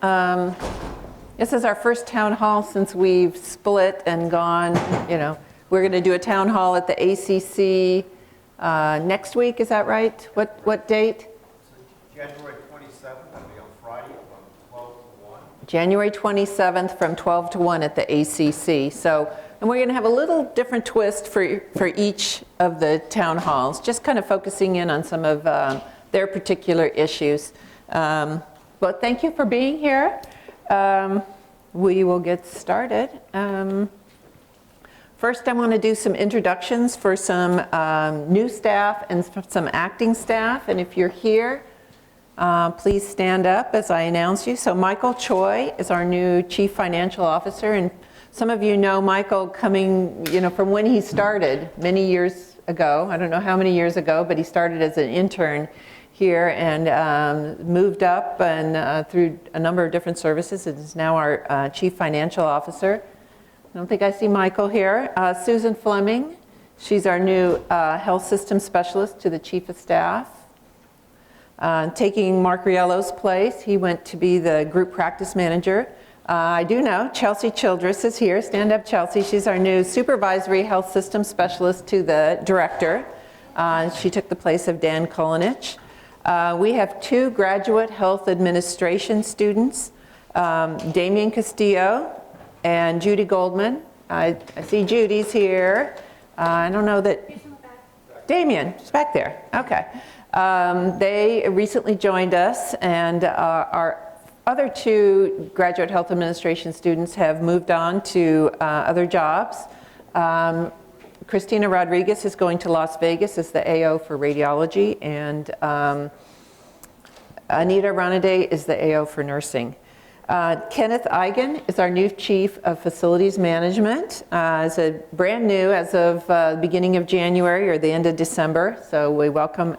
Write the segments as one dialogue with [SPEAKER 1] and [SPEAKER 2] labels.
[SPEAKER 1] This is our first town hall since we've split and gone, we're going to do a town hall at the ACC next week, is that right? What date?
[SPEAKER 2] January 27th, that'll be on Friday from 12 to 1.
[SPEAKER 1] January 27th from 12 to 1 at the ACC. So, and we're going to have a little different twist for each of the town halls, just kind of focusing in on some of their particular issues. But thank you for being here. We will get started. First, I want to do some introductions for some new staff and some acting staff. And if you're here, please stand up as I announce you. So Michael Choi is our new Chief Financial Officer. And some of you know Michael coming, from when he started many years ago. I don't know how many years ago, but he started as an intern here and moved up and through a number of different services and is now our Chief Financial Officer. I don't think I see Michael here. Susan Fleming, she's our new Health System Specialist to the Chief of Staff. Taking Mark Riello's place, he went to be the Group Practice Manager. I do know Chelsea Childress is here. Stand up, Chelsea. She's our new Supervisory Health System Specialist to the Director. She took the place of Dan Kulinich. We have two graduate health administration students, Damian Castillo and Judy Goldman. I see Judy's here. I don't know that. Damian, she's back there. Okay. They recently joined us, and our other two graduate health administration students have moved on to other jobs. Christina Rodriguez is going to Las Vegas as the AO for radiology, and Anita Ranade is the AO for nursing. Kenneth Eigen is our new Chief of Facilities Management. Is brand new as of the beginning of January or the end of December, so we welcome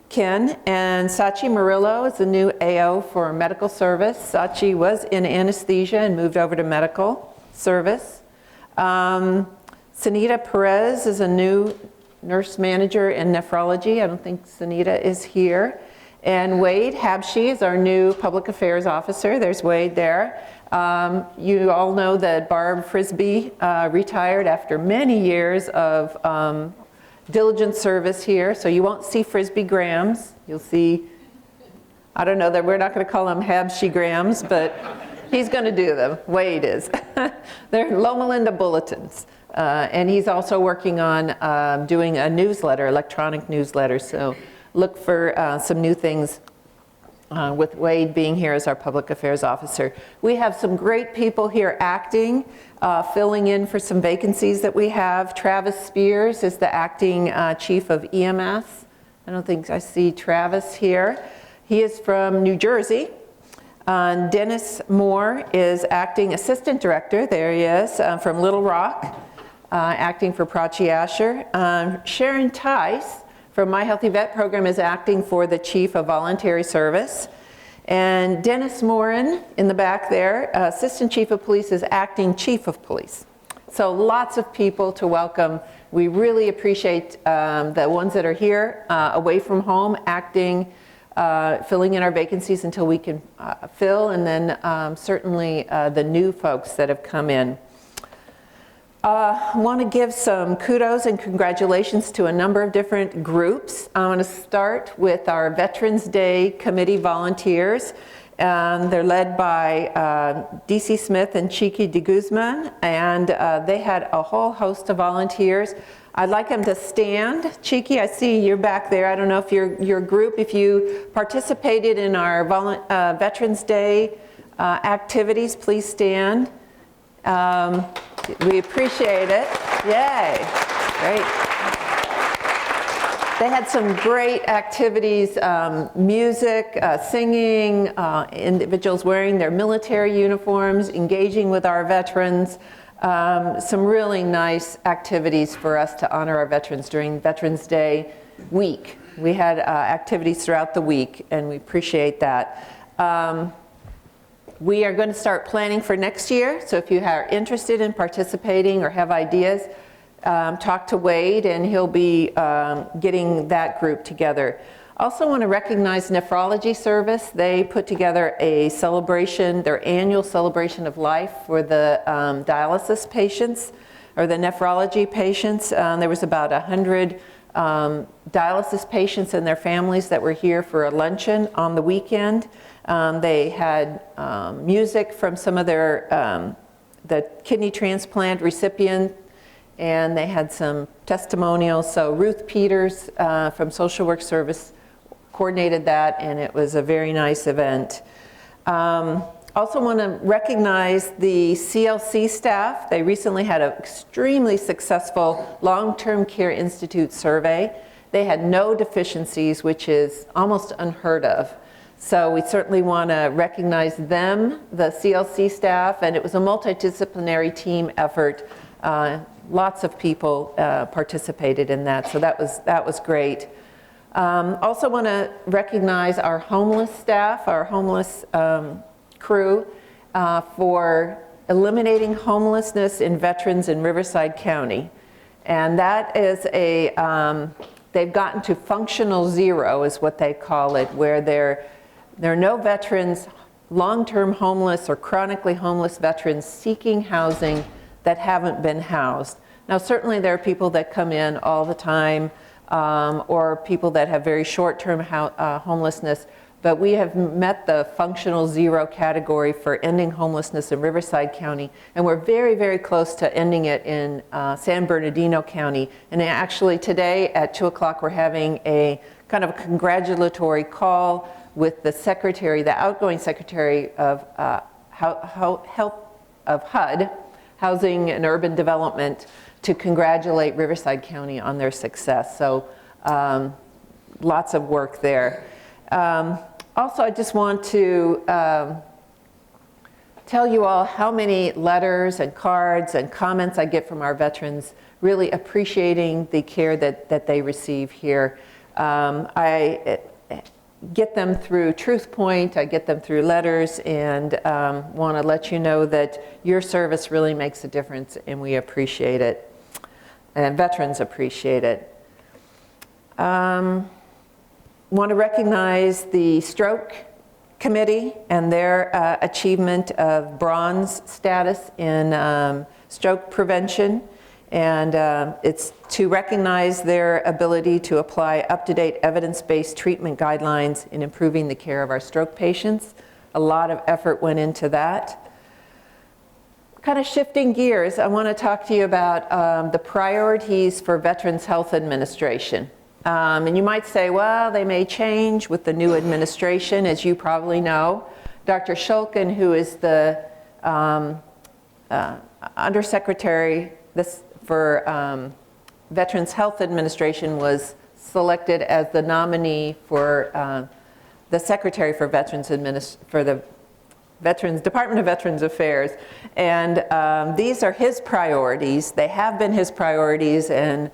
[SPEAKER 1] Ken. And Sachi Murillo is the new AO for medical service. Sachi was in anesthesia and moved over to medical service. Sunita Perez is a new nurse manager in nephrology. I don't think Sunita is here. And Wade Habshi is our new public affairs officer. There's Wade there. You all know that Barb Frisbee retired after many years of diligent service here. So you won't see Frisbee Grahams. You'll see, I don't know, that we're not going to call them Habshi Grahams, but he's going to do them. Wade is. They're Loma Linda bulletins. And he's also working on doing a newsletter, electronic newsletter. So look for some new things with Wade being here as our public affairs officer. We have some great people here acting, filling in for some vacancies that we have. Travis Spears is the acting chief of EMS. I don't think I see Travis here. He is from New Jersey. Dennis Moore is acting assistant director. There he is, from Little Rock, acting for Prachi Asher. Sharon Tice from My Healthy Vet program is acting for the chief of voluntary service. And Dennis Morin in the back there, assistant chief of police, is acting chief of police. So lots of people to welcome. We really appreciate the ones that are here away from home, acting, filling in our vacancies until we can fill, and then certainly the new folks that have come in. I want to give some kudos and congratulations to a number of different groups. I want to start with our Veterans Day Committee volunteers. They're led by D.C. Smith and Chiqui de Guzman, and they had a whole host of volunteers. I'd like them to stand. Chiqui, I see you're back there. I don't know if your group, if you participated in our Veterans Day activities, please stand. We appreciate it. Yay. Great. They had some great activities, music, singing, individuals wearing their military uniforms, engaging with our veterans. Some really nice activities for us to honor our veterans during Veterans Day week. We had activities throughout the week, and we appreciate that. We are going to start planning for next year, so if you are interested in participating or have ideas, talk to Wade and he'll be getting that group together. Also want to recognize Nephrology Service. They put together a celebration, their annual celebration of life for the dialysis patients, or the nephrology patients. There was about 100 dialysis patients and their families that were here for a luncheon on the weekend. They had music from some of their, the kidney transplant recipient, and they had some testimonials. So Ruth Peters from Social Work Service coordinated that, and it was a very nice event. Also want to recognize the CLC staff. They recently had an extremely successful Long-Term Care Institute survey. They had no deficiencies, which is almost unheard of. So we certainly want to recognize them, the CLC staff, and it was a multidisciplinary team effort. Lots of people participated in that, so that was great. Also want to recognize our homeless staff, our homeless crew, for eliminating homelessness in veterans in Riverside County. And that is they've gotten to functional zero is what they call it, where there are no veterans, long-term homeless or chronically homeless veterans seeking housing that haven't been housed. Now certainly there are people that come in all the time, or people that have very short-term homelessness, but we have met the functional zero category for ending homelessness in Riverside County, and we're very, very close to ending it in San Bernardino County. And actually today at 2 o'clock we're having a kind of a congratulatory call with the secretary, the outgoing secretary of Health of HUD, Housing and Urban Development, to congratulate Riverside County on their success. So lots of work there. Also, I just want to tell you all how many letters and cards and comments I get from our veterans, really appreciating the care that they receive here. I get them through TruthPoint, I get them through letters, and want to let you know that your service really makes a difference, and we appreciate it. And veterans appreciate it. Want to recognize the Stroke Committee and their achievement of bronze status in stroke prevention. And it's to recognize their ability to apply up-to-date evidence-based treatment guidelines in improving the care of our stroke patients. A lot of effort went into that. Kind of shifting gears, I want to talk to you about the priorities for Veterans Health Administration. And you might say, well, they may change with the new administration, as you probably know. Dr. Shulkin, who is the Undersecretary for Veterans Health Administration, was selected as the nominee for the Secretary for the Department of Veterans Affairs. And these are his priorities. They have been his priorities, and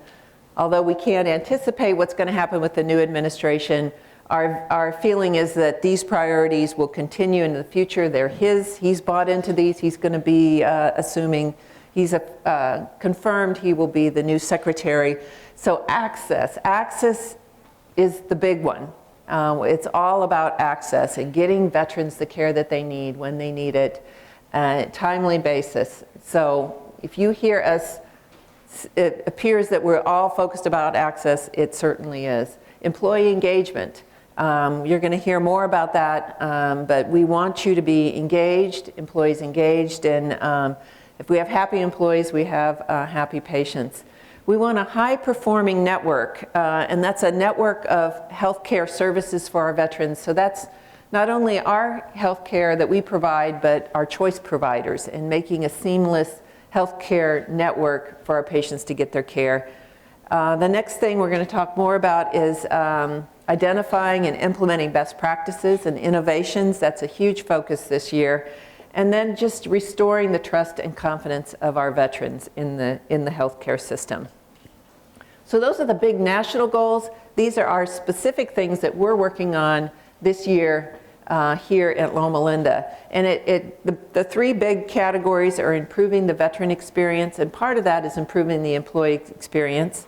[SPEAKER 1] although we can't anticipate what's going to happen with the new administration, our feeling is that these priorities will continue in the future. They're his. He's bought into these. He's going to be assuming, he's confirmed he will be the new secretary. So access is the big one. It's all about access and getting veterans the care that they need when they need it on a timely basis. So if you hear us, it appears that we're all focused about access. It certainly is. Employee engagement. You're going to hear more about that, but we want you to be engaged, employees engaged, and if we have happy employees, we have happy patients. We want a high-performing network, and that's a network of healthcare services for our veterans. So that's not only our healthcare that we provide, but our choice providers, and making a seamless healthcare network for our patients to get their care. The next thing we're going to talk more about is identifying and implementing best practices and innovations. That's a huge focus this year. And then just restoring the trust and confidence of our veterans in the healthcare system. So those are the big national goals. These are our specific things that we're working on this year here at Loma Linda. And the three big categories are improving the veteran experience, and part of that is improving the employee experience.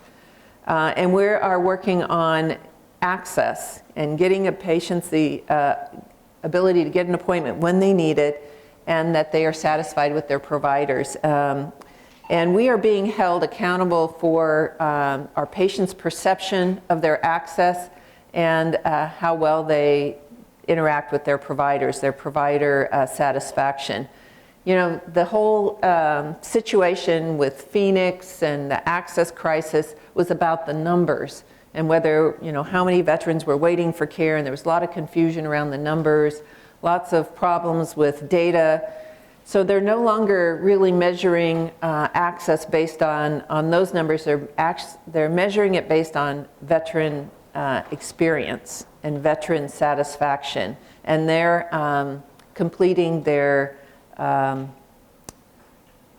[SPEAKER 1] And we are working on access and getting a patient the ability to get an appointment when they need it, and that they are satisfied with their providers. And we are being held accountable for our patients' perception of their access and how well they interact with their providers, their provider satisfaction. You know, the whole situation with Phoenix and the access crisis was about the numbers and whether, you know, how many veterans were waiting for care, and there was a lot of confusion around the numbers, lots of problems with data. So they're no longer really measuring access based on those numbers. They're measuring it based on veteran experience and veteran satisfaction. And they're completing their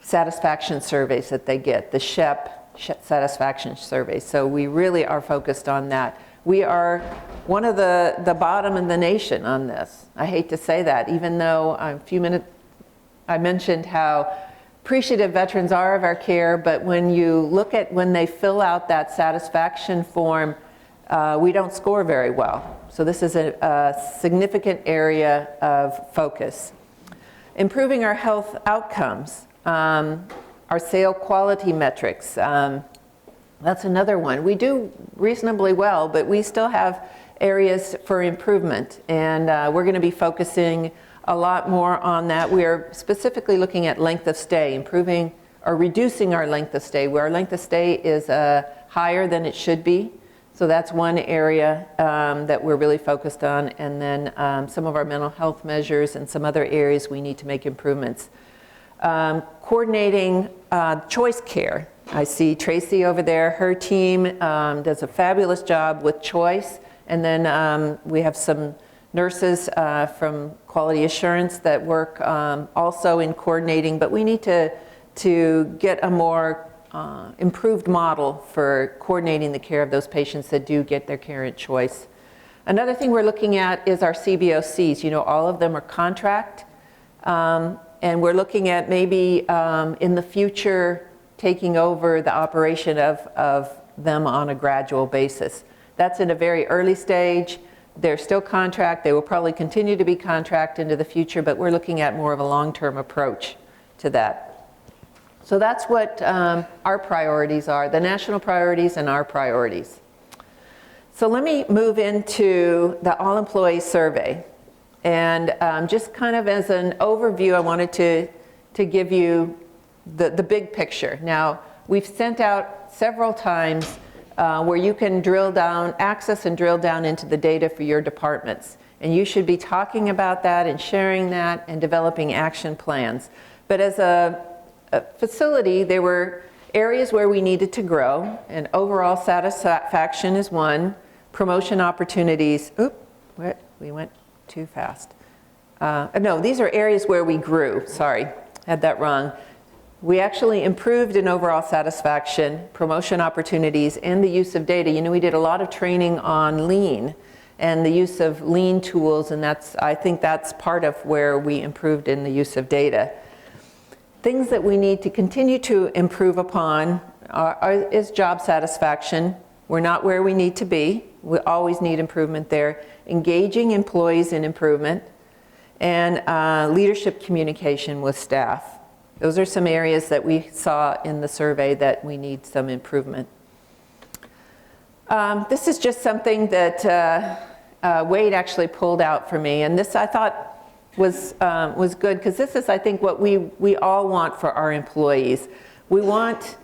[SPEAKER 1] satisfaction surveys that they get, the SHEP satisfaction surveys. So we really are focused on that. We are one of the bottom in the nation on this. I hate to say that, even though I mentioned how appreciative veterans are of our care, but when you look at when they fill out that satisfaction form, we don't score very well. So this is a significant area of focus. Improving our health outcomes, our sale quality metrics, that's another one. We do reasonably well, but we still have areas for improvement, and we're going to be focusing a lot more on that. We are specifically looking at length of stay, improving or reducing our length of stay, where our length of stay is higher than it should be. So that's one area that we're really focused on, and then some of our mental health measures and some other areas we need to make improvements. Coordinating choice care. I see Tracy over there. Her team does a fabulous job with choice, and then we have some nurses from quality assurance that work also in coordinating, but we need to get a more improved model for coordinating the care of those patients that do get their care at choice. Another thing we're looking at is our CBOCs. You know, all of them are contract, and we're looking at maybe in the future taking over the operation of them on a gradual basis. That's in a very early stage. They're still contract. They will probably continue to be contract into the future, but we're looking at more of a long-term approach to that. So that's what our priorities are, the national priorities and our priorities. So let me move into the all-employee survey. And just kind of as an overview, I wanted to give you the big picture. Now, we've sent out several times where you can drill down, access and drill down into the data for your departments. And you should be talking about that and sharing that and developing action plans. But as a facility, there were areas where we needed to grow, and overall satisfaction is one, promotion opportunities, we went too fast. No, these are areas where we grew, sorry, had that wrong. We actually improved in overall satisfaction, promotion opportunities, and the use of data. You know, we did a lot of training on lean and the use of lean tools, and I think that's part of where we improved in the use of data. Things that we need to continue to improve upon is job satisfaction. We're not where we need to be. We always need improvement there. Engaging employees in improvement, and leadership communication with staff. Those are some areas that we saw in the survey that we need some improvement. This is just something that Wade actually pulled out for me, and this I thought was good, because this is, I think, what we all want for our employees. We want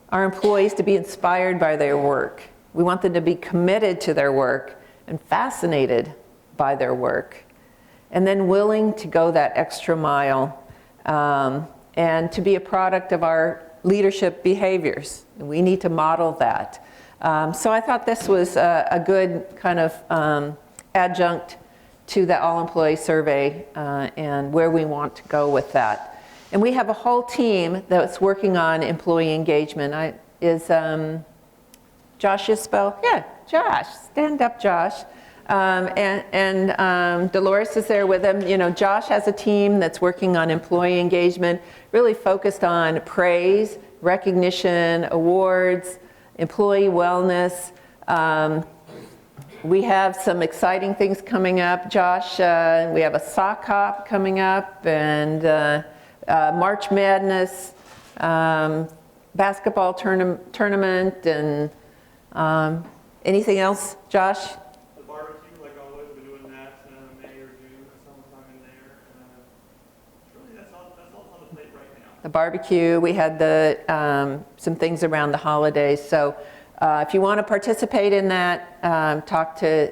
[SPEAKER 1] our employees to be inspired by their work. We want them to be committed to their work and fascinated by their work, and then willing to go that extra mile. And to be a product of our leadership behaviors. We need to model that. So I thought this was a good kind of adjunct to the all-employee survey and where we want to go with that. And we have a whole team that's working on employee engagement. Is Josh Isbell? Yeah, Josh. Stand up, Josh. And Dolores is there with him. You know, Josh has a team that's working on employee engagement, really focused on praise, recognition, awards, employee wellness, We have some exciting things coming up, Josh. We have a sock hop coming up, and March Madness basketball tournament, and anything else, Josh?
[SPEAKER 3] The barbecue, like always, we're doing that May or June or sometime in there. Really, that's all on the plate right now.
[SPEAKER 1] The barbecue, we had some things around the holidays. So if you want to participate in that, talk to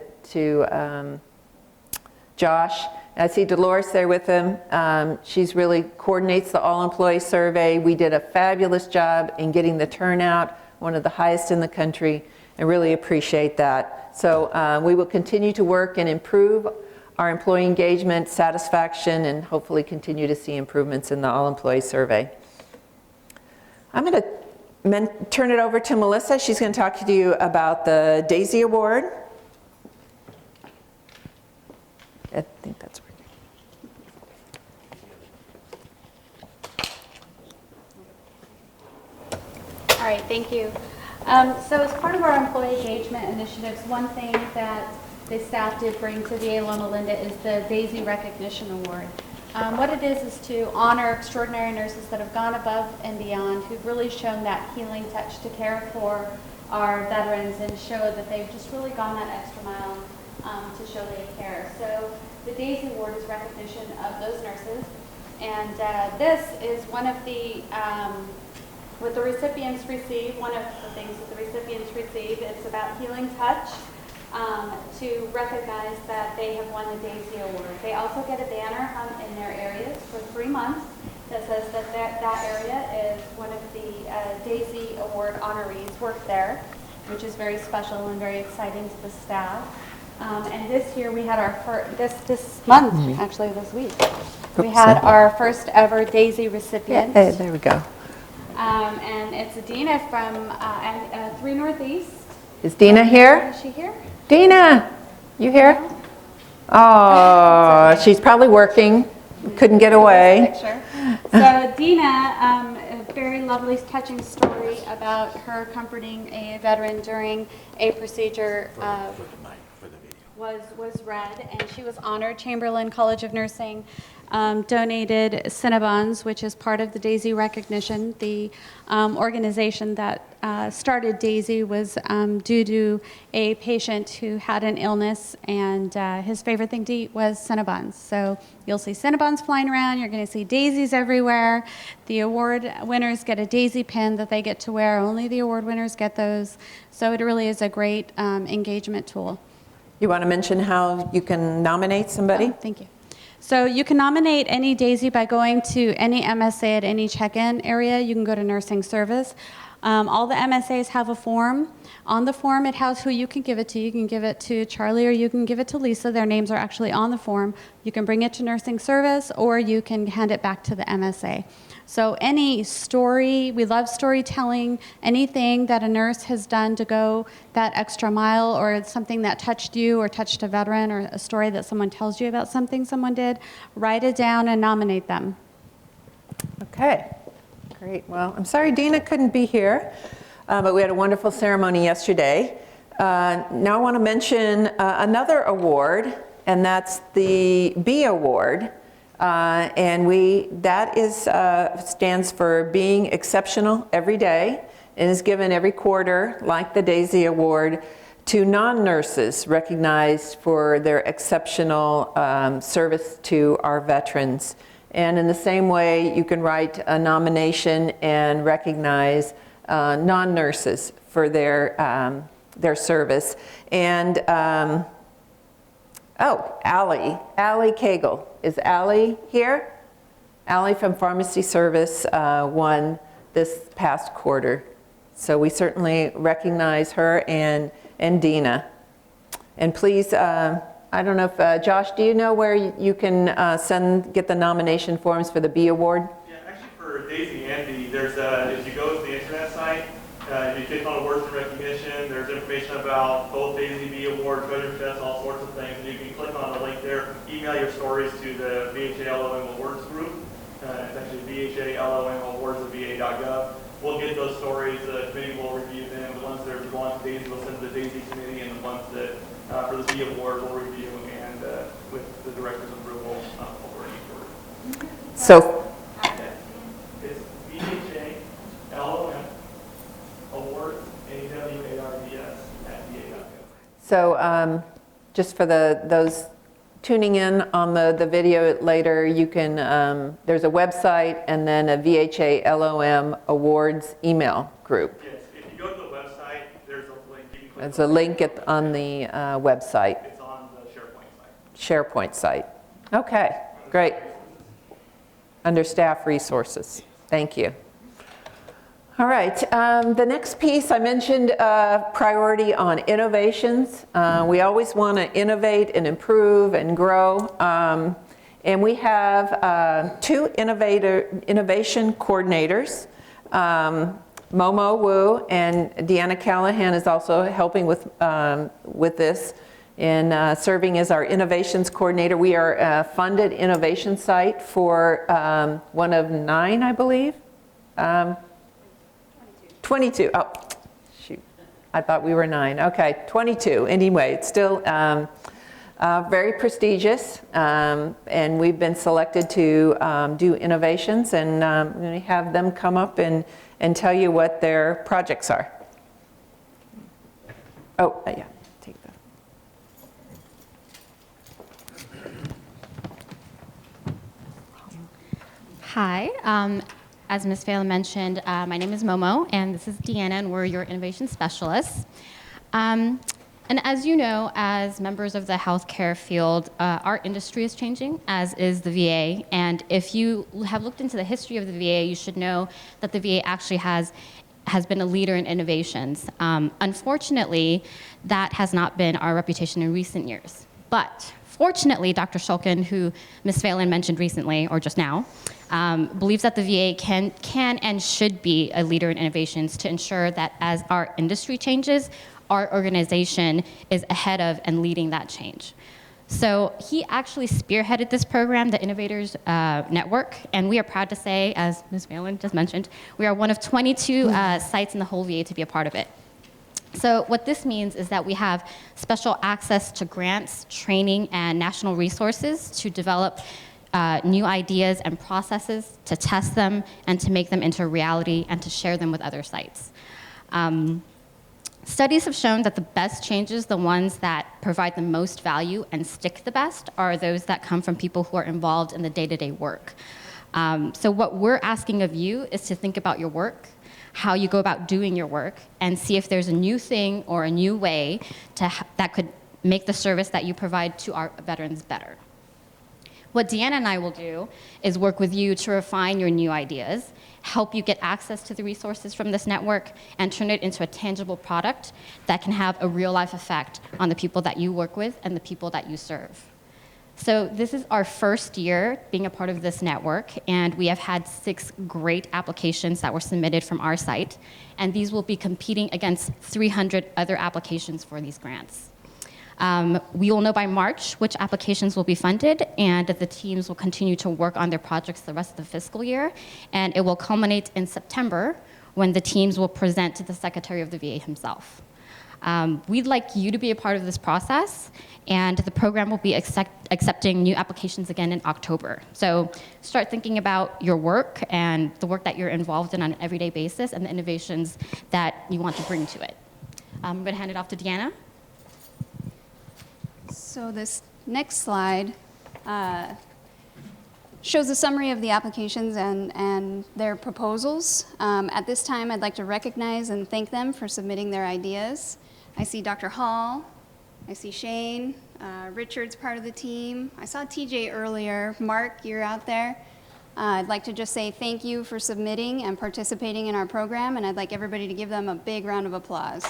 [SPEAKER 1] Josh. I see Dolores there with him. She's really coordinates the all-employee survey. We did a fabulous job in getting the turnout, one of the highest in the country, and really appreciate that. So we will continue to work and improve our employee engagement, satisfaction, and hopefully continue to see improvements in the all-employee survey. I'm going to turn it over to Melissa. She's going to talk to you about the Daisy Award. I think that's working.
[SPEAKER 4] All right, thank you. So as part of our employee engagement initiatives, one thing that the staff did bring to VA Loma Linda is the Daisy Recognition Award. What it is to honor extraordinary nurses that have gone above and beyond, who've really shown that healing touch to care for our veterans and show that they've just really gone that extra mile to show they care. So the Daisy Award is recognition of those nurses, and this is one of the what the recipients receive. One of the things that the recipients receive, it's about healing touch to recognize that they have won the Daisy Award. They also get a banner hung in their areas for 3 months that says that that area is one of the Daisy Award honorees work there, which is very special and very exciting to the staff. And this year we had our this month, actually this week, we had our first ever Daisy recipient.
[SPEAKER 1] Hey, there we go.
[SPEAKER 4] And it's Dina from 3 Northeast.
[SPEAKER 1] Is Dina here?
[SPEAKER 4] Is she here?
[SPEAKER 1] Dina, you here? Oh, she's probably working. Couldn't get away.
[SPEAKER 4] Picture. So Dina, a very lovely, touching story about her comforting a veteran during a procedure was read, and she was honored. Chamberlain College of Nursing donated Cinnabons, which is part of the Daisy recognition. The organization that started Daisy was due to a patient who had an illness, and his favorite thing to eat was Cinnabons. So you'll see Cinnabons flying around. You're going to see daisies everywhere. The award winners get a daisy pin that they get to wear. Only the award winners get those. So it really is a great engagement tool.
[SPEAKER 1] You want to mention how you can nominate somebody?
[SPEAKER 4] Oh, thank you. So you can nominate any Daisy by going to any MSA at any check-in area. You can go to nursing service. All the MSAs have a form. On the form, it has who you can give it to. You can give it to Charlie or you can give it to Lisa. Their names are actually on the form. You can bring it to nursing service or you can hand it back to the MSA. So any story, we love storytelling, anything that a nurse has done to go that extra mile, or something that touched you or touched a veteran, or a story that someone tells you about something someone did, write it down and nominate them.
[SPEAKER 1] Okay, great. Well, I'm sorry Dina couldn't be here, but we had a wonderful ceremony yesterday. Now I want to mention another award, and that's the B Award. And that stands for being exceptional every day, and is given every quarter, like the Daisy Award, to non-nurses recognized for their exceptional service to our veterans. And in the same way, you can write a nomination and recognize non-nurses for their service. And Allie Cagle. Is Allie here? Allie from Pharmacy Service won this past quarter. So we certainly recognize her and Dina. And please, I don't know if, Josh, do you know where you can get the nomination forms for the B Award?
[SPEAKER 3] Yeah, actually for Daisy and B, there's if you go to the internet site, if you click on awards and recognition, there's information about both Daisy B Award, treasure chest, all sorts of things. And you can click on the link there, email your stories to the VHA LOM Awards group. It's actually VHA LOM Awards at VA.gov. we'll get those stories, the committee will review them, the ones that are belong to Daisy will send to the Daisy committee, and the ones that, for the B award, we'll review, and with the director's approval, we'll bring it forward.
[SPEAKER 1] So,
[SPEAKER 3] It's VHA LOM Awards, AWARDS@va.gov.
[SPEAKER 1] so just for those tuning in on the video later, you can, there's a website and then a VHA LOM Awards email group.
[SPEAKER 3] Yes, if you go to the website, there's a link. You can click
[SPEAKER 1] There's a link on the website,
[SPEAKER 3] It's on the SharePoint site.
[SPEAKER 1] SharePoint site. Okay, great. Under staff resources. Thank you. All right, the next piece I mentioned priority on innovations. We always want to innovate and improve and grow. And we have two innovation coordinators. Momo Wu and Deanna Callahan is also helping with this in serving as our innovations coordinator. We are a funded innovation site for one of 9, I believe. 22. Oh, shoot. I thought we were 9. Okay, 22. Anyway, it's still very prestigious, and we've been selected to do innovations, and I'm going to have them come up and tell you what their projects are. Oh, yeah, take that.
[SPEAKER 5] Hi, as Ms. Phelan mentioned, my name is Momo, and this is Deanna, and we're your innovation specialists. And as you know, as members of the healthcare field, our industry is changing, as is the VA. And if you have looked into the history of the VA, you should know that the VA actually has been a leader in innovations. Unfortunately, that has not been our reputation in recent years. But fortunately, Dr. Shulkin, who Ms. Phelan mentioned recently, or just now, believes that the VA can and should be a leader in innovations to ensure that as our industry changes, our organization is ahead of and leading that change. So he actually spearheaded this program, the Innovators Network, and we are proud to say, as Ms. Phelan just mentioned, we are one of 22 sites in the whole VA to be a part of it. So what this means is that we have special access to grants, training, and national resources to develop new ideas and processes, to test them, and to make them into reality, and to share them with other sites. Studies have shown that the best changes, the ones that provide the most value and stick the best, are those that come from people who are involved in the day-to-day work. So what we're asking of you is to think about your work, how you go about doing your work, and see if there's a new thing or a new way that could make the service that you provide to our veterans better. What Deanna and I will do is work with you to refine your new ideas, help you get access to the resources from this network, and turn it into a tangible product that can have a real-life effect on the people that you work with and the people that you serve. So this is our first year being a part of this network, and we have had 6 great applications that were submitted from our site, and these will be competing against 300 other applications for these grants. We will know by March which applications will be funded, and the teams will continue to work on their projects the rest of the fiscal year, and it will culminate in September when the teams will present to the Secretary of the VA himself. We'd like you to be a part of this process, and the program will be accepting new applications again in October. So start thinking about your work and the work that you're involved in on an everyday basis and the innovations that you want to bring to it. I'm going to hand it off to Deanna.
[SPEAKER 6] So this next slide shows a summary of the applications and their proposals. At this time, I'd like to recognize and thank them for submitting their ideas. I see Dr. Hall, I see Shane, Richard's part of the team. I saw TJ earlier. Mark, you're out there. I'd like to just say thank you for submitting and participating in our program, and I'd like everybody to give them a big round of applause.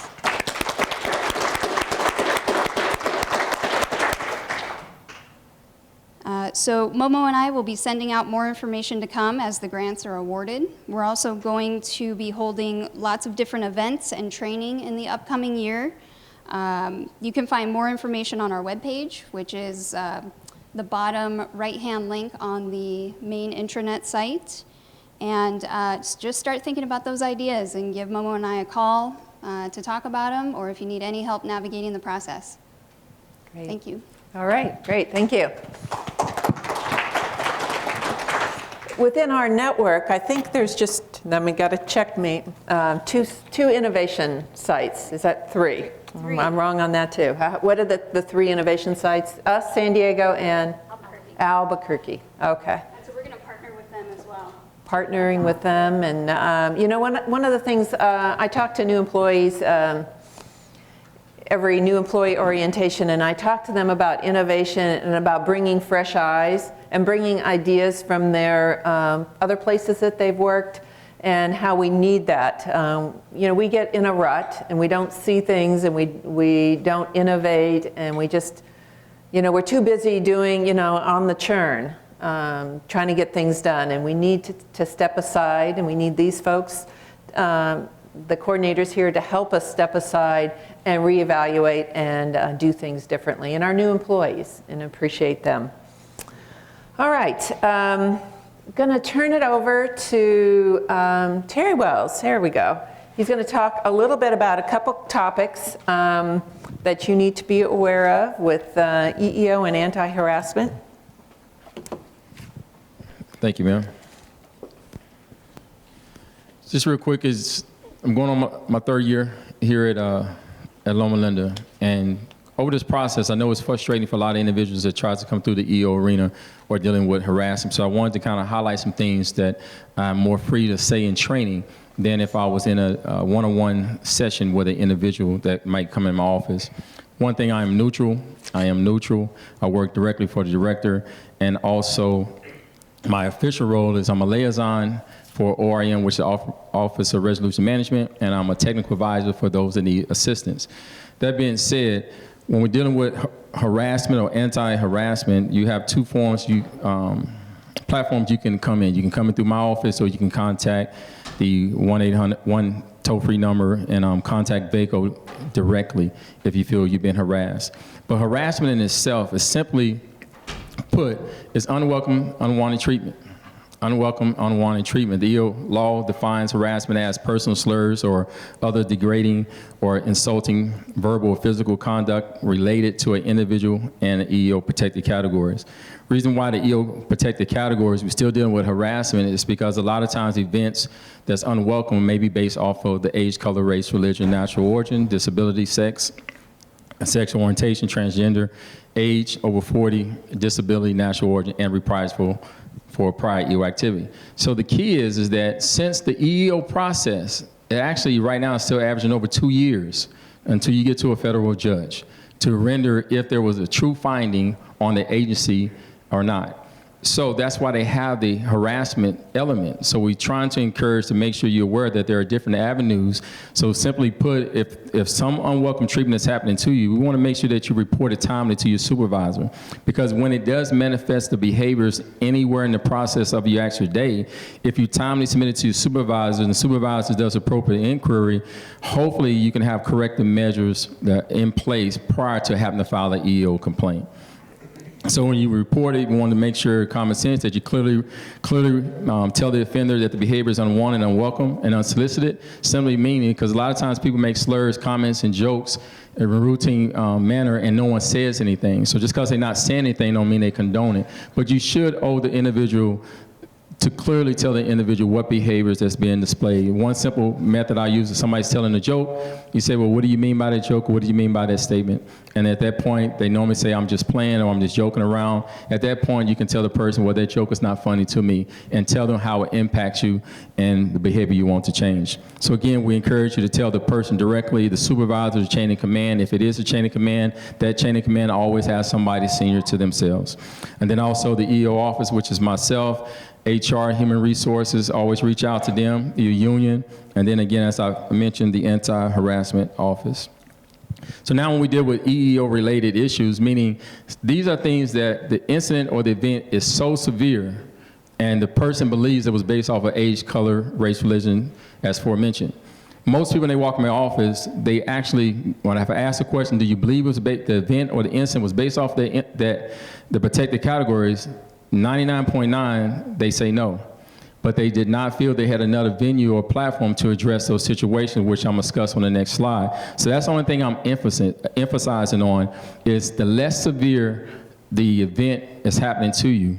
[SPEAKER 6] So Momo and I will be sending out more information to come as the grants are awarded. We're also going to be holding lots of different events and training in the upcoming year. You can find more information on our webpage, which is the bottom right-hand link on the main intranet site. And just start thinking about those ideas and give Momo and I a call to talk about them, or if you need any help navigating the process.
[SPEAKER 1] Great.
[SPEAKER 6] Thank you.
[SPEAKER 1] All right, great, thank you. Within our network, I think there's just, then we got to checkmate, two innovation sites. Is that three?
[SPEAKER 6] Three.
[SPEAKER 1] I'm wrong on that too. What are the three innovation sites? Us, San Diego, and Albuquerque. Okay.
[SPEAKER 6] So we're going to partner with them as well.
[SPEAKER 1] Partnering with them, and you know, one of the things, I talk to new employees every new employee orientation, and I talk to them about innovation and about bringing fresh eyes and bringing ideas from their other places that they've worked, and how we need that. You know, we get in a rut and we don't see things, and we don't innovate, and we just, you know, we're too busy doing, you know, on the churn, trying to get things done, and we need to step aside, and we need these folks, the coordinators here, to help us step aside and reevaluate and do things differently, and our new employees, and appreciate them. All right, going to turn it over to Terry Wells. There we go. He's going to talk a little bit about a couple topics that you need to be aware of with EEO and anti-harassment.
[SPEAKER 7] Thank you, ma'am. Just real quick, I'm going on my third year here at Loma Linda, and over this process, I know it's frustrating for a lot of individuals that try to come through the EEO arena or dealing with harassment. So I wanted to kind of highlight some things that I'm more free to say in training than if I was in a one-on-one session with an individual that might come in my office. One thing, I am neutral. I work directly for the director, and also my official role is I'm a liaison for ORM, which is the Office of Resolution Management, and I'm a technical advisor for those that need assistance. That being said, when we're dealing with harassment or anti-harassment, you have two forms, platforms you can come in. You can come in through my office, or you can contact the 1-800 toll-free number and contact VACO directly if you feel you've been harassed. But harassment in itself is simply put, is unwelcome, unwanted treatment. Unwelcome, unwanted treatment. The EEO law defines harassment as personal slurs or other degrading or insulting verbal or physical conduct related to an individual and EEO protected categories. Reason why the EEO protected categories, we're still dealing with harassment, is because a lot of times events that's unwelcome may be based off of the age, color, race, religion, natural origin, disability, sex, sexual orientation, transgender, age, over 40, disability, natural origin, and reprisal for prior EEO activity. So the key is that since the EEO process, it actually right now is still averaging over 2 years until you get to a federal judge to render if there was a true finding on the agency or not. So that's why they have the harassment element. So we're trying to encourage to make sure you're aware that there are different avenues. So simply put, if some unwelcome treatment is happening to you, we want to make sure that you report it timely to your supervisor. Because when it does manifest the behaviors anywhere in the process of your actual day, if you timely submit it to your supervisor and the supervisor does appropriate inquiry, hopefully you can have corrective measures that in place prior to having to file an EEO complaint. So when you report it, you want to make sure, common sense, that you clearly tell the offender that the behavior is unwanted, unwelcome, and unsolicited. Simply meaning, because a lot of times people make slurs, comments, and jokes in a routine manner, and no one says anything. So just because they're not saying anything don't mean they condone it. But you should owe the individual to clearly tell the individual what behaviors that's being displayed. One simple method I use is somebody's telling a joke. You say, well, what do you mean by that joke? Or what do you mean by that statement? And at that point, they normally say, I'm just playing, or I'm just joking around. At that point, you can tell the person, well, that joke is not funny to me, and tell them how it impacts you and the behavior you want to change. So again, we encourage you to tell the person directly, the supervisor, the chain of command. If it is a chain of command, that chain of command always has somebody senior to themselves. And then also the EEO office, which is myself, HR, Human Resources, always reach out to them, your union, and then again, as I mentioned, the Anti-Harassment Office. So now when we deal with EEO-related issues, meaning these are things that the incident or the event is so severe and the person believes it was based off of age, color, race, religion, as aforementioned. Most people, when they walk in my office, they actually, when I have asked the question, do you believe it was the event or the incident was based off the protected categories, 99.9, they say no. but they did not feel they had another venue or platform to address those situations, which I'm gonna discuss on the next slide. So that's the only thing I'm emphasizing on, is the less severe the event is happening to you,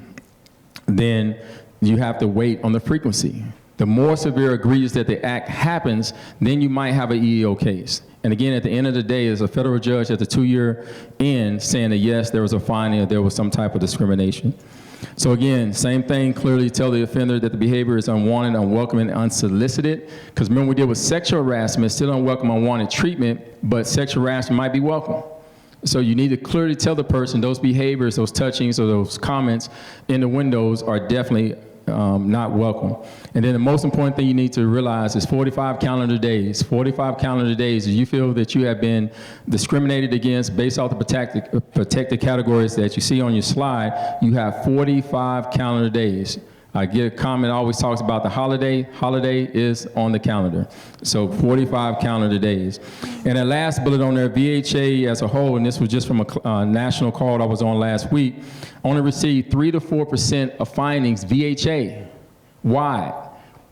[SPEAKER 7] then you have to wait on the frequency. The more severe or egregious that the act happens, then you might have an EEO case. And again, at the end of the day, is a federal judge at the 2-year end saying that yes, there was a finding, or there was some type of discrimination. So again, same thing, clearly tell the offender that the behavior is unwanted, unwelcome, and unsolicited. Because remember, we deal with sexual harassment, still unwelcome, unwanted treatment, but sexual harassment might be welcome. So you need to clearly tell the person those behaviors, those touchings, or those comments in the windows are definitely not welcome. And then the most important thing you need to realize is 45 calendar days. 45 calendar days, if you feel that you have been discriminated against based off the protected categories that you see on your slide, you have 45 calendar days. I get a comment always talks about the holiday. Holiday is on the calendar. So 45 calendar days. And the last bullet on there, VHA as a whole, and this was just from a national call I was on last week, only received 3 to 4% of findings VHA wide.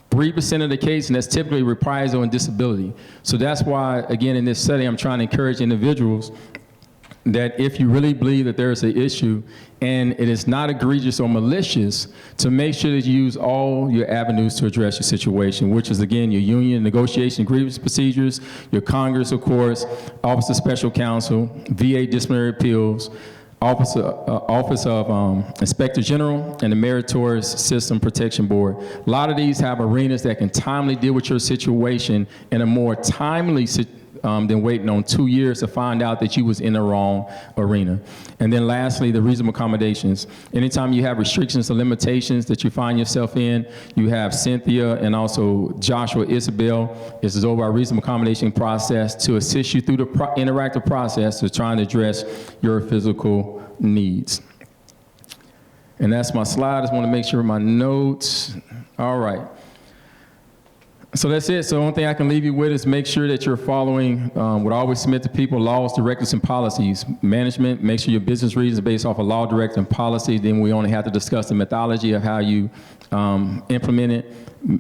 [SPEAKER 7] 3% of the case, and that's typically reprisal and disability. So that's why, again, in this setting, I'm trying to encourage individuals that if you really believe that there is an issue and it is not egregious or malicious, to make sure that you use all your avenues to address your situation, which is, again, your union negotiation grievance procedures, your Congress, of course, Office of Special Counsel, VA disciplinary appeals, Office of Inspector General, and the Meritorious System Protection Board. A lot of these have arenas that can timely deal with your situation in a more timely than waiting on 2 years to find out that you was in the wrong arena. And then lastly, the reasonable accommodations. Anytime you have restrictions or limitations that you find yourself in, you have Cynthia and also Joshua Isabel. This is over our reasonable accommodation process to assist you through the interactive process of trying to address your physical needs. And that's my slide. I just want to make sure my notes. All right. So that's it. So the only thing I can leave you with is make sure that you're following what I always submit to people: laws, directives, and policies. Management, make sure your business reasons are based off of law, directive, and policy. Then we only have to discuss the methodology of how you implement it.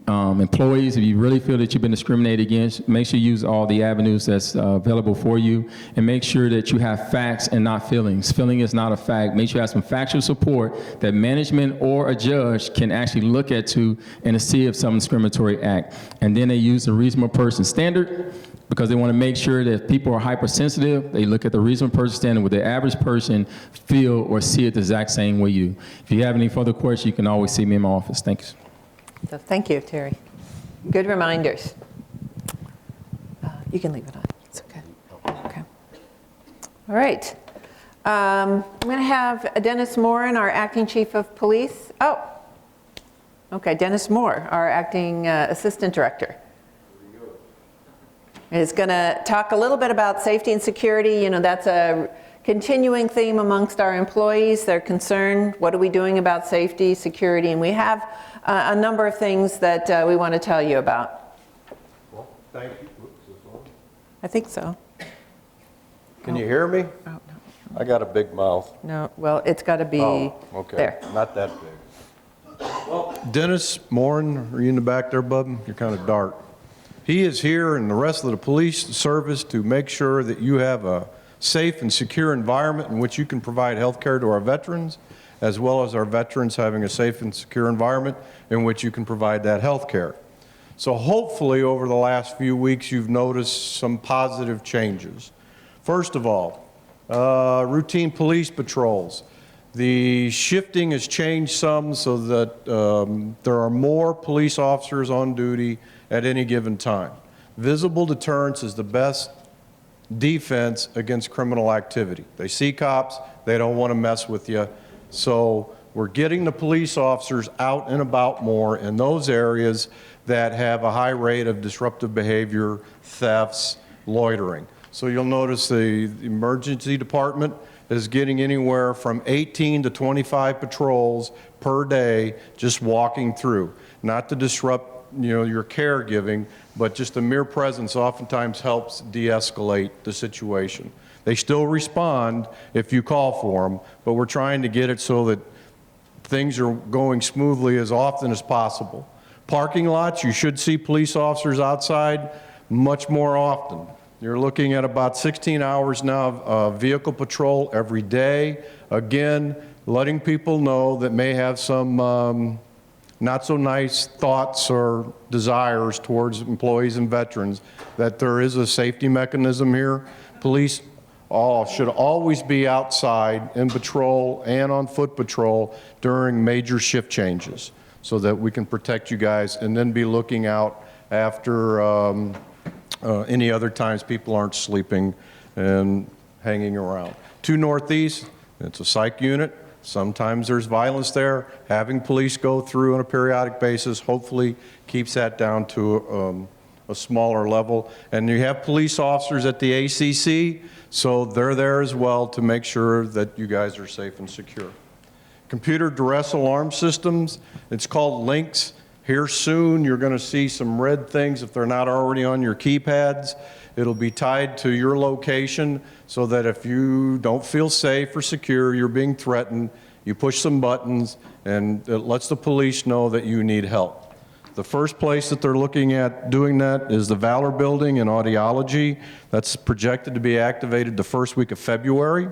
[SPEAKER 7] Employees, if you really feel that you've been discriminated against, make sure you use all the avenues that's available for you, and make sure that you have facts and not feelings. Feeling is not a fact. Make sure you have some factual support that management or a judge can actually look at and to see if some discriminatory act. And then they use the reasonable person standard, because they want to make sure that if people are hypersensitive, they look at the reasonable person standard where the average person feel or see it the exact same way you. If you have any further questions, you can always see me in my office. Thanks.
[SPEAKER 1] So thank you, Terry. Good reminders. You can leave it on. It's okay. Okay. All right. I'm going to have Dennis Morin, our acting chief of police. Oh, okay. Dennis Moore, our acting assistant director, is going to talk a little bit about safety and security. You know, that's a continuing theme amongst our employees. They're concerned, what are we doing about safety, security? And we have a number of things that we want to tell you about.
[SPEAKER 2] Well, thank you. Oops, is this on?
[SPEAKER 1] I think so.
[SPEAKER 2] Can you hear me?
[SPEAKER 1] Oh, no.
[SPEAKER 2] I got a big mouth.
[SPEAKER 1] No, well, it's got to be
[SPEAKER 2] Okay.
[SPEAKER 1] there.
[SPEAKER 2] Not that big. Well, Dennis Morin, are you in the back there, bub? You're kind of dark. He is here and the rest of the police service to make sure that you have a safe and secure environment in which you can provide health care to our veterans, as well as our veterans having a safe and secure environment in which you can provide that health care. So hopefully over the last few weeks you've noticed some positive changes. First of all, routine police patrols. The shifting has changed some so that there are more police officers on duty at any given time. Visible deterrence is the best defense against criminal activity. They see cops, they don't want to mess with you. So we're getting the police officers out and about more in those areas that have a high rate of disruptive behavior, thefts, loitering. So you'll notice the emergency department is getting anywhere from 18 to 25 patrols per day just walking through. Not to disrupt, you know, your caregiving, but just the mere presence oftentimes helps de-escalate the situation. They still respond if you call for them, but we're trying to get it so that things are going smoothly as often as possible. Parking lots, you should see police officers outside much more often. You're looking at about 16 hours now of vehicle patrol every day. Again, letting people know that may have some not so nice thoughts or desires towards employees and veterans, that there is a safety mechanism here. Police should always be outside in patrol and on foot patrol during major shift changes so that we can protect you guys, and then be looking out after any other times people aren't sleeping and hanging around. 2 Northeast, it's a psych unit. Sometimes there's violence there. Having police go through on a periodic basis hopefully keeps that down to a smaller level. And you have police officers at the ACC, so they're there as well to make sure that you guys are safe and secure. Computer duress alarm systems, it's called Lynx. Here soon, you're going to see some red things if they're not already on your keypads. It'll be tied to your location so that if you don't feel safe or secure, you're being threatened, you push some buttons and it lets the police know that you need help. The first place that they're looking at doing that is the Valor Building in Audiology. That's projected to be activated the first week of February.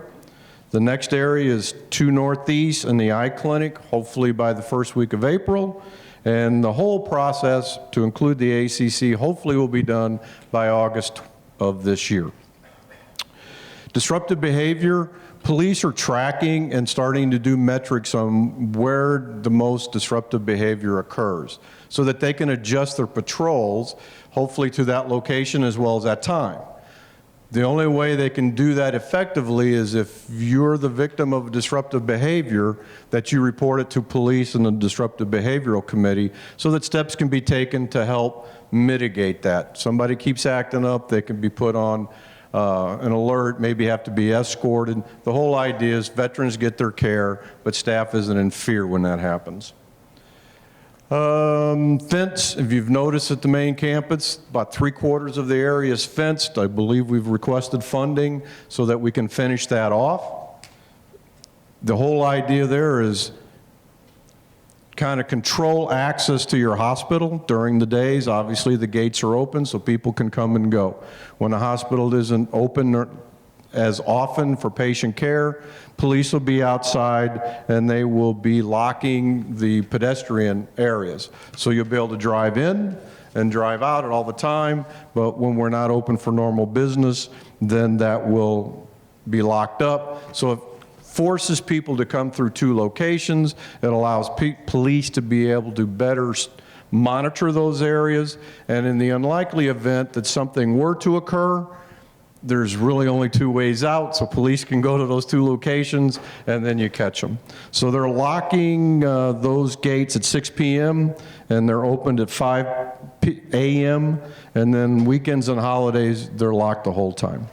[SPEAKER 2] The next area is 2 Northeast and the Eye Clinic, hopefully by the first week of April. And the whole process, to include the ACC, hopefully will be done by August of this year. Disruptive behavior, police are tracking and starting to do metrics on where the most disruptive behavior occurs so that they can adjust their patrols, hopefully to that location as well as that time. The only way they can do that effectively is if you're the victim of disruptive behavior, that you report it to police and the Disruptive Behavioral Committee so that steps can be taken to help mitigate that. Somebody keeps acting up, they can be put on an alert, maybe have to be escorted. The whole idea is veterans get their care, but staff isn't in fear when that happens. Fence, if you've noticed at the main campus, about 3/4 of the area is fenced. I believe we've requested funding so that we can finish that off. The whole idea there is kind of control access to your hospital during the days. Obviously, the gates are open so people can come and go. When the hospital isn't open as often for patient care, police will be outside and they will be locking the pedestrian areas. So you'll be able to drive in and drive out at all the time, but when we're not open for normal business, then that will be locked up. So it forces people to come through 2 locations. It allows police to be able to better monitor those areas. And in the unlikely event that something were to occur, there's really only 2 ways out, so police can go to those 2 locations and then you catch them. So they're locking those gates at 6 p.m. and they're opened at 5 a.m. and then weekends and holidays, they're locked the whole time.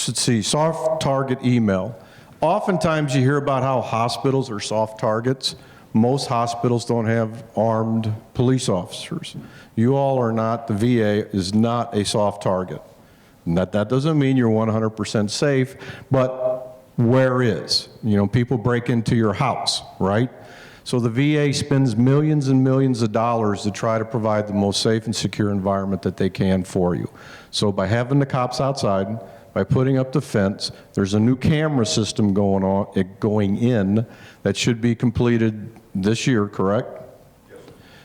[SPEAKER 2] Let's see, soft target email. Oftentimes you hear about how hospitals are soft targets. Most hospitals don't have armed police officers. You all are not, the VA is not a soft target. And that doesn't mean you're 100% safe, but where is? You know, people break into your house, right? So the VA spends millions and millions of dollars to try to provide the most safe and secure environment that they can for you. So by having the cops outside, by putting up the fence, there's a new camera system going in that should be completed this year, correct? Yes.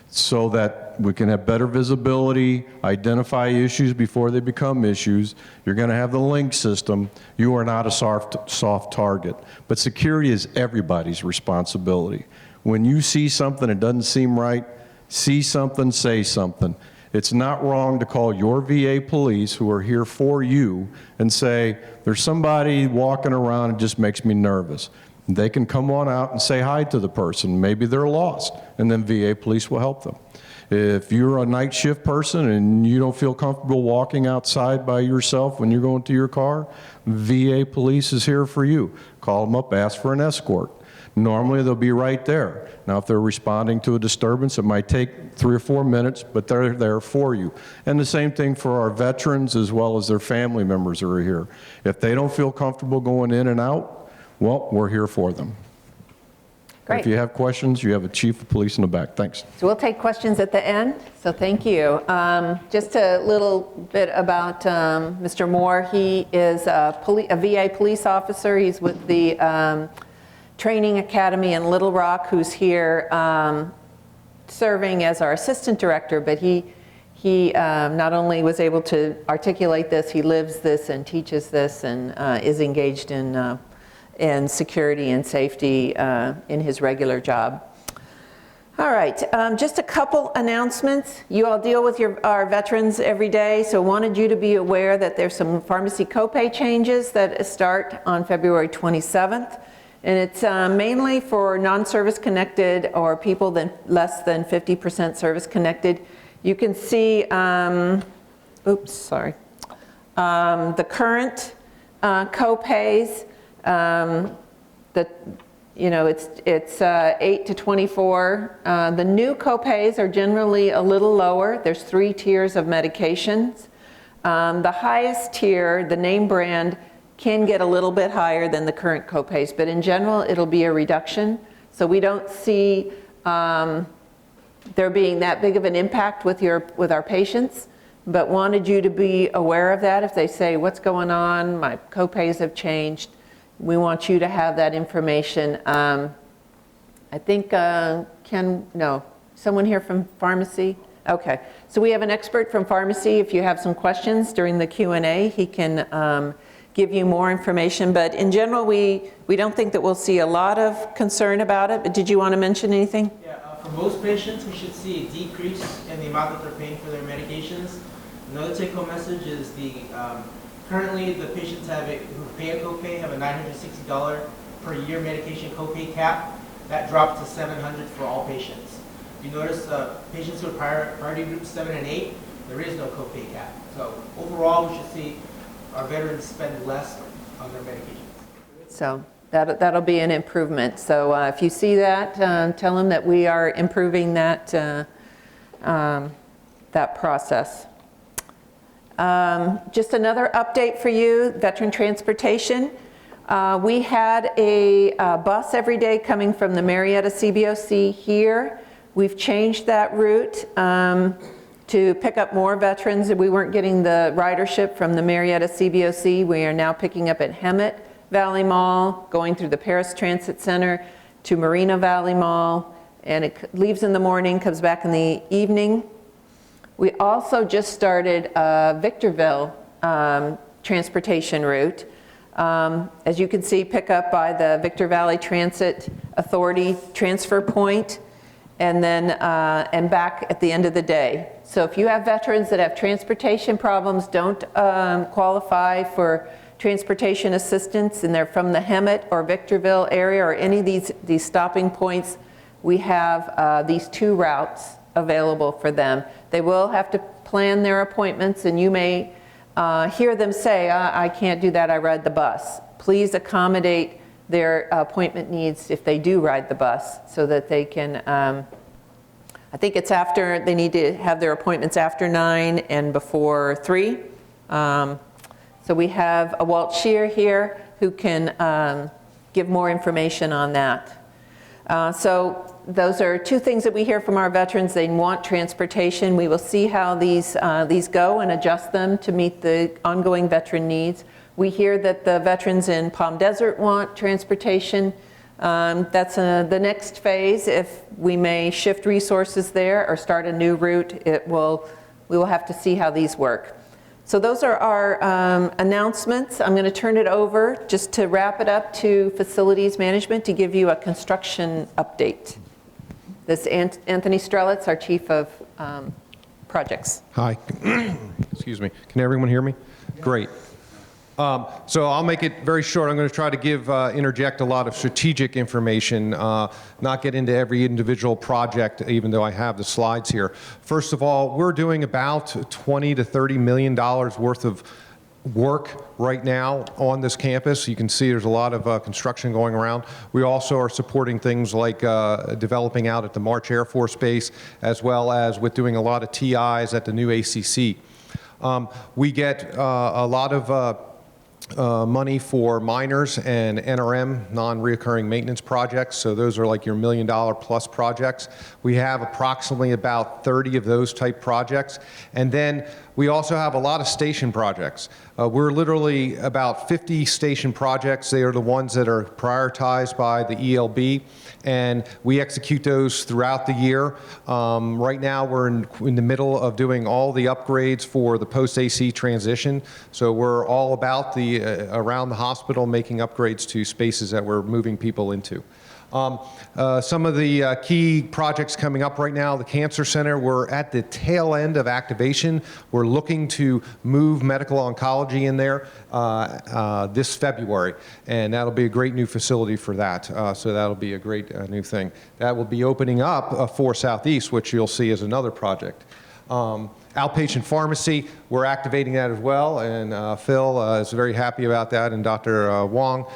[SPEAKER 2] So that we can have better visibility, identify issues before they become issues. You're going to have the link system. You are not a soft target. But security is everybody's responsibility. When you see something that doesn't seem right, see something, say something. It's not wrong to call your VA police, who are here for you, and say, there's somebody walking around and just makes me nervous. They can come on out and say hi to the person. Maybe they're lost, and then VA police will help them. If you're a night shift person and you don't feel comfortable walking outside by yourself when you're going to your car, VA police is here for you. Call them up, ask for an escort. Normally they'll be right there. Now if they're responding to a disturbance, it might take 3 or 4 minutes, but they're there for you. And the same thing for our veterans as well as their family members who are here. If they don't feel comfortable going in and out, well, we're here for them.
[SPEAKER 1] Great.
[SPEAKER 2] If you have questions, you have a chief of police in the back. Thanks.
[SPEAKER 1] So we'll take questions at the end, so thank you. Just a little bit about Mr. Moore. He is a VA police officer. He's with the Training Academy in Little Rock, who's here serving as our assistant director, but he not only was able to articulate this, he lives this and teaches this and is engaged in security and safety in his regular job. All right, just a couple announcements. You all deal with our veterans every day, so wanted you to be aware that there's some pharmacy copay changes that start on February 27th. And it's mainly for non-service connected or people less than 50% service connected. You can see, the current copays. It's 8 to 24. The new copays are generally a little lower. There's 3 tiers of medications. The highest tier, the name brand, can get a little bit higher than the current copays, but in general, it'll be a reduction. So we don't see there being that big of an impact with our patients, but wanted you to be aware of that. If they say, what's going on, my copays have changed, we want you to have that information. I think, someone here from pharmacy? Okay, so we have an expert from pharmacy. If you have some questions during the Q&A, he can give you more information, but in general, we don't think that we'll see a lot of concern about it. But did you want to mention anything?
[SPEAKER 8] Yeah, for most patients, we should see a decrease in the amount that they're paying for their medications. Another take-home message is currently the patients who pay a copay have a $960 per year medication copay cap. That dropped to $700 for all patients. You notice patients who are priority groups 7 and 8, there is no copay cap. So overall, we should see our veterans spend less on their medications.
[SPEAKER 1] So that'll be an improvement. So if you see that, tell them that we are improving that process. Just another update for you, veteran transportation. We had a bus every day coming from the Marietta CBOC here. We've changed that route to pick up more veterans. We weren't getting the ridership from the Marietta CBOC. We are now picking up at Hemet Valley Mall, going through the Paris Transit Center to Marina Valley Mall, and it leaves in the morning, comes back in the evening. We also just started a Victorville transportation route. As you can see, pick up by the Victor Valley Transit Authority transfer point, and then and back at the end of the day. So if you have veterans that have transportation problems, don't qualify for transportation assistance, and they're from the Hemet or Victorville area or any of these stopping points, we have these 2 routes available for them. They will have to plan their appointments, and you may hear them say, I can't do that, I ride the bus. Please accommodate their appointment needs if they do ride the bus, so that they can, I think it's after, they need to have their appointments after 9 and before 3. So we have a Walt Shear here who can give more information on that. So those are 2 things that we hear from our veterans. They want transportation. We will see how these go and adjust them to meet the ongoing veteran needs. We hear that the veterans in Palm Desert want transportation. That's the next phase. If we may shift resources there or start a new route, we will have to see how these work. So those are our announcements. I'm going to turn it over just to wrap it up to facilities management to give you a construction update. This is Anthony Strelitz, our chief of projects.
[SPEAKER 9] Hi. Excuse me. Can everyone hear me? Great. So I'll make it very short. I'm going to try to interject a lot of strategic information, not get into every individual project, even though I have the slides here. First of all, we're doing about $20 to $30 million worth of work right now on this campus. You can see there's a lot of construction going around. We also are supporting things like developing out at the March Air Force Base, as well as with doing a lot of TIs at the new ACC. We get a lot of money for minors and NRM, non-reoccurring maintenance projects. So those are like your $1 million plus projects. We have approximately about 30 of those type projects. And then we also have a lot of station projects. We're literally about 50 station projects. They are the ones that are prioritized by the ELB, and we execute those throughout the year. Right now, we're in the middle of doing all the upgrades for the post-AC transition. So we're all about the around the hospital making upgrades to spaces that we're moving people into. Some of the key projects coming up right now, the Cancer Center, we're at the tail end of activation. We're looking to move medical oncology in there this February, and that'll be a great new facility for that. So that'll be a great new thing. That will be opening up for Southeast, which you'll see as another project. Outpatient pharmacy, we're activating that as well, and Phil is very happy about that, and Dr. Wong.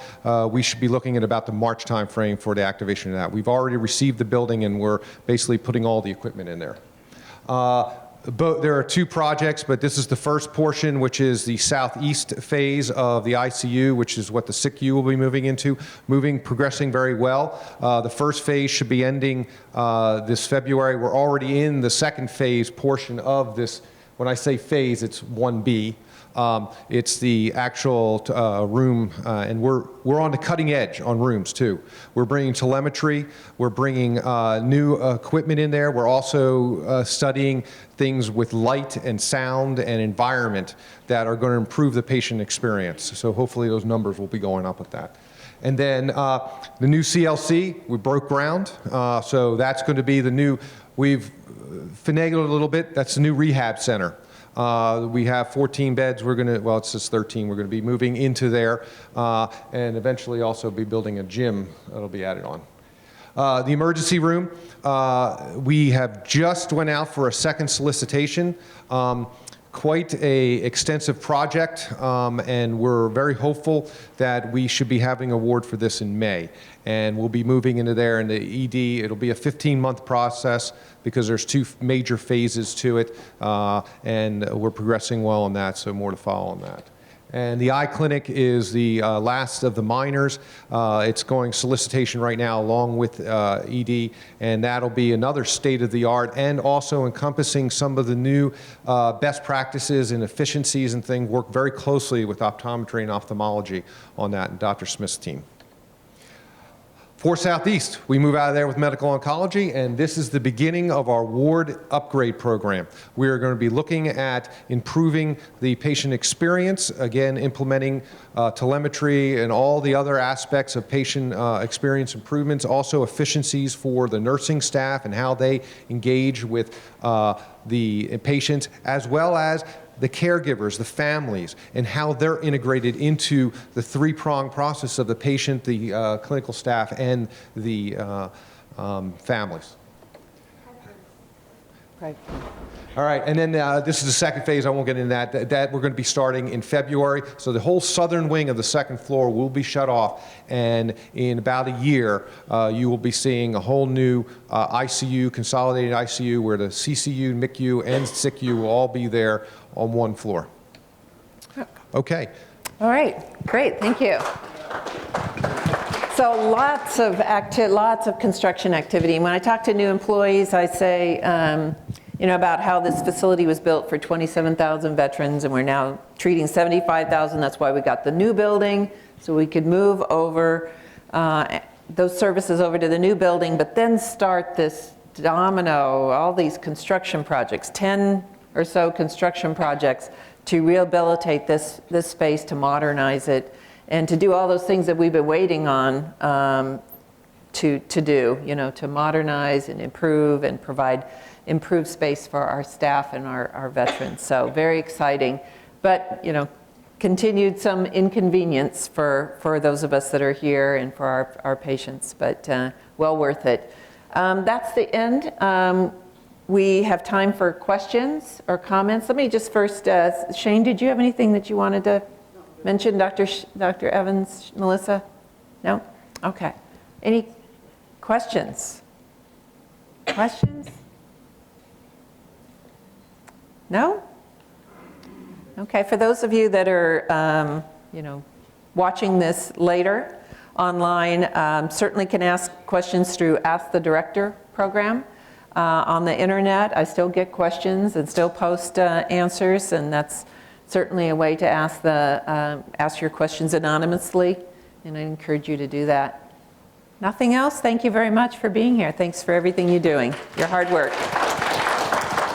[SPEAKER 9] We should be looking at about the March timeframe for the activation of that. We've already received the building, and we're basically putting all the equipment in there. There are two projects, but this is the first portion, which is the southeast phase of the ICU, which is what the SICU will be moving into, progressing very well. The first phase should be ending this February. We're already in the second phase portion of this. When I say phase, it's 1B. It's the actual room, and we're on the cutting edge on rooms too. We're bringing telemetry, we're bringing new equipment in there. We're also studying things with light and sound and environment that are going to improve the patient experience. So hopefully those numbers will be going up with that. And then the new CLC, we broke ground. So that's going to be the new, we've finagled a little bit, that's the new rehab center. We have 14 beds. We're going to, well, it says 13. We're going to be moving into there and eventually also be building a gym that'll be added on. The emergency room, we have just went out for a second solicitation. Quite a extensive project, and we're very hopeful that we should be having an award for this in May. And we'll be moving into there in the ED. It'll be a 15-month process because there's two major phases to it, and we're progressing well on that, so more to follow on that. And the eye clinic is the last of the minors. It's going solicitation right now along with ED, and that'll be another state-of-the-art and also encompassing some of the new best practices and efficiencies and things. Work very closely with optometry and ophthalmology on that and Dr. Smith's team. For Southeast, we move out of there with medical oncology, and this is the beginning of our ward upgrade program. We are going to be looking at improving the patient experience, again, implementing telemetry and all the other aspects of patient experience improvements, also efficiencies for the nursing staff and how they engage with the patients, as well as the caregivers, the families, and how they're integrated into the three-pronged process of the patient, the clinical staff, and the families.
[SPEAKER 1] Right.
[SPEAKER 9] All right, and then this is the second phase. I won't get into that. That we're going to be starting in February. So the whole southern wing of the second floor will be shut off, and in about a year, you will be seeing a whole new ICU, consolidated ICU, where the CCU, MICU, and SICU will all be there on one floor. Okay.
[SPEAKER 1] All right, great, thank you. So lots of construction activity. When I talk to new employees, I say, about how this facility was built for 27,000 veterans, and we're now treating 75,000. That's why we got the new building, so we could move over those services over to the new building, but then start this domino, all these construction projects, 10 or so construction projects to rehabilitate this space, to modernize it, and to do all those things that we've been waiting on to do, to modernize and improve and provide improved space for our staff and our veterans. So very exciting, but continued some inconvenience for those of us that are here and for our patients, but well worth it. That's the end. We have time for questions or comments. Let me just first, Shane, did you have anything that you wanted to mention? Dr. Evans, Melissa? No? Okay. Any questions? Questions? No? Okay, for those of you that are watching this later online, certainly can ask questions through Ask the Director program. On the internet, I still get questions and still post answers, and that's certainly a way to ask your questions anonymously, and I encourage you to do that. Nothing else? Thank you very much for being here. Thanks for everything you're doing, your hard work.